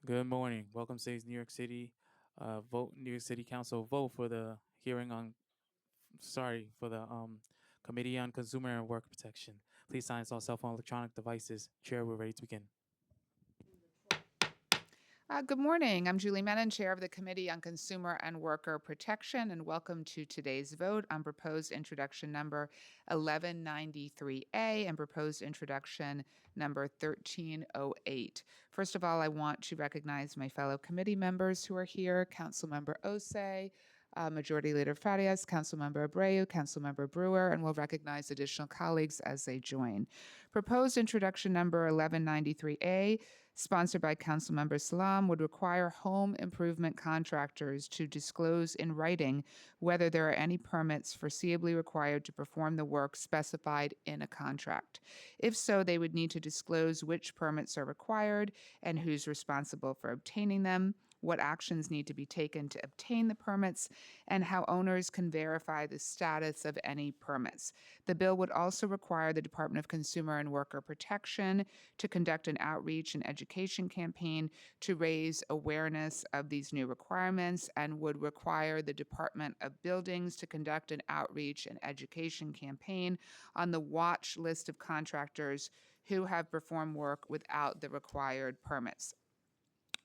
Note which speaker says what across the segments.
Speaker 1: Good morning. Welcome to today's New York City New York City Council vote for the hearing on for the Committee on Consumer and Worker Protection. Please silence all cell phone electronic devices. Chair, we're ready to begin.
Speaker 2: Good morning. I'm Julie Menon, Chair of the Committee on Consumer and Worker Protection, and welcome to today's vote on proposed introduction number 1193A and proposed introduction number 1308. First of all, I want to recognize my fellow committee members who are here, Councilmember Osei, Majority Leader Farias, Councilmember Abreu, Councilmember Brewer, and we'll recognize additional colleagues as they join. Proposed introduction number 1193A, sponsored by Councilmember Salam, would require home improvement contractors to disclose in writing whether there are any permits foreseeably required to perform the work specified in a contract. If so, they would need to disclose which permits are required and who's responsible for obtaining them, what actions need to be taken to obtain the permits, and how owners can verify the status of any permits. The bill would also require the Department of Consumer and Worker Protection to conduct an outreach and education campaign to raise awareness of these new requirements, and would require the Department of Buildings to conduct an outreach and education campaign on the watch list of contractors who have performed work without the required permits.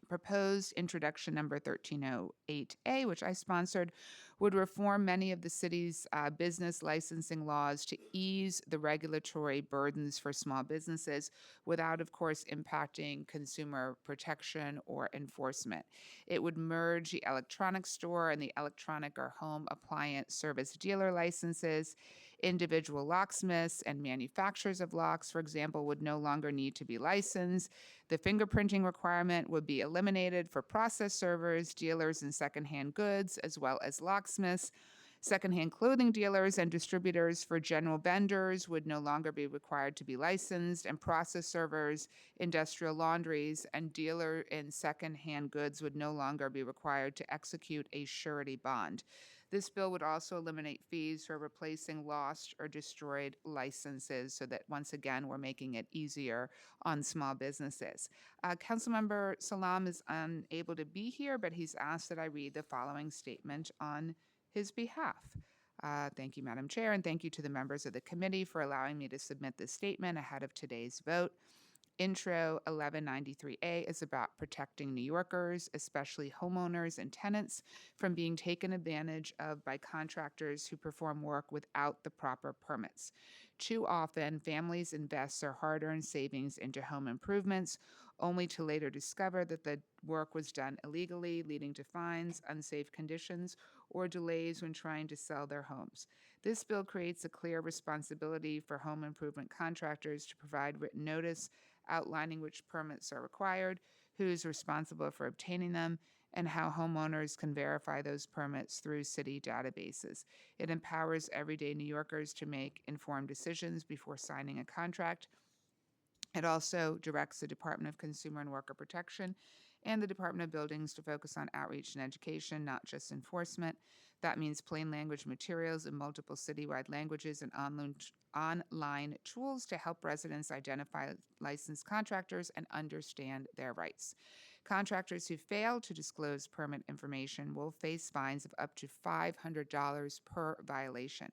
Speaker 2: Proposed introduction number 1308A, which I sponsored, would reform many of the city's business licensing laws to ease the regulatory burdens for small businesses without, of course, impacting consumer protection or enforcement. It would merge the electronic store and the electronic or home appliance service dealer licenses. Individual locksmiths and manufacturers of locks, for example, would no longer need to be licensed. The fingerprinting requirement would be eliminated for process servers, dealers in secondhand goods, as well as locksmiths. Secondhand clothing dealers and distributors for general vendors would no longer be required to be licensed, and process servers, industrial laundries, and dealer in secondhand goods would no longer be required to execute a surety bond. This bill would also eliminate fees for replacing lost or destroyed licenses so that, once again, we're making it easier on small businesses. Councilmember Salam is unable to be here, but he's asked that I read the following statement on his behalf. Thank you, Madam Chair, and thank you to the members of the committee for allowing me to submit this statement ahead of today's vote. Intro 1193A is about protecting New Yorkers, especially homeowners and tenants, from being taken advantage of by contractors who perform work without the proper permits. Too often, families invest their hard-earned savings into home improvements, only to later discover that the work was done illegally, leading to fines, unsafe conditions, or delays when trying to sell their homes. This bill creates a clear responsibility for home improvement contractors to provide written notice outlining which permits are required, who is responsible for obtaining them, and how homeowners can verify those permits through city databases. It empowers everyday New Yorkers to make informed decisions before signing a contract. It also directs the Department of Consumer and Worker Protection and the Department of Buildings to focus on outreach and education, not just enforcement. That means plain language materials in multiple citywide languages and online tools to help residents identify licensed contractors and understand their rights. Contractors who fail to disclose permit information will face fines of up to $500 per violation.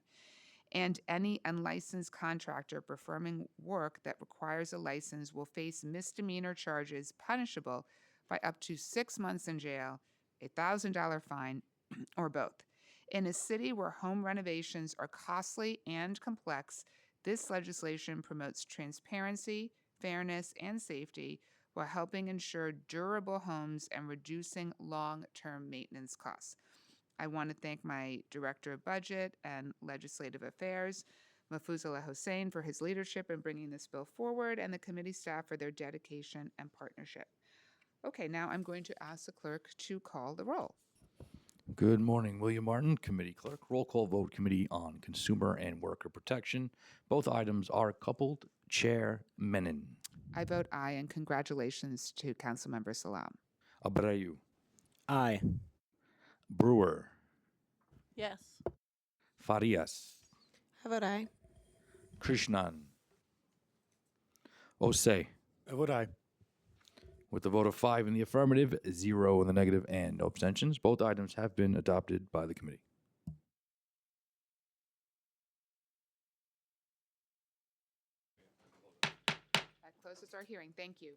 Speaker 2: And any unlicensed contractor performing work that requires a license will face misdemeanor charges punishable by up to 6 months in jail, a $1,000 fine, or both. In a city where home renovations are costly and complex, this legislation promotes transparency, fairness, and safety while helping ensure durable homes and reducing long-term maintenance costs. I want to thank my Director of Budget and Legislative Affairs, Mahfouzallah Hossein, for his leadership in bringing this bill forward, and the committee staff for their dedication and partnership. Okay, now I'm going to ask the clerk to call the roll.
Speaker 3: Good morning, William Martin, Committee Clerk. Roll call vote, Committee on Consumer and Worker Protection. Both items are coupled. Chair Menon.
Speaker 2: I vote aye, and congratulations to Councilmember Salam.
Speaker 3: Abreu.
Speaker 1: Aye.
Speaker 3: Brewer.
Speaker 4: Yes.
Speaker 3: Farias.
Speaker 4: How about I?
Speaker 3: Krishnan. Osei.
Speaker 5: I vote aye.
Speaker 3: With a vote of 5 in the affirmative, 0 in the negative, and no abstentions, both items have been adopted by the committee.
Speaker 2: That closes our hearing. Thank you.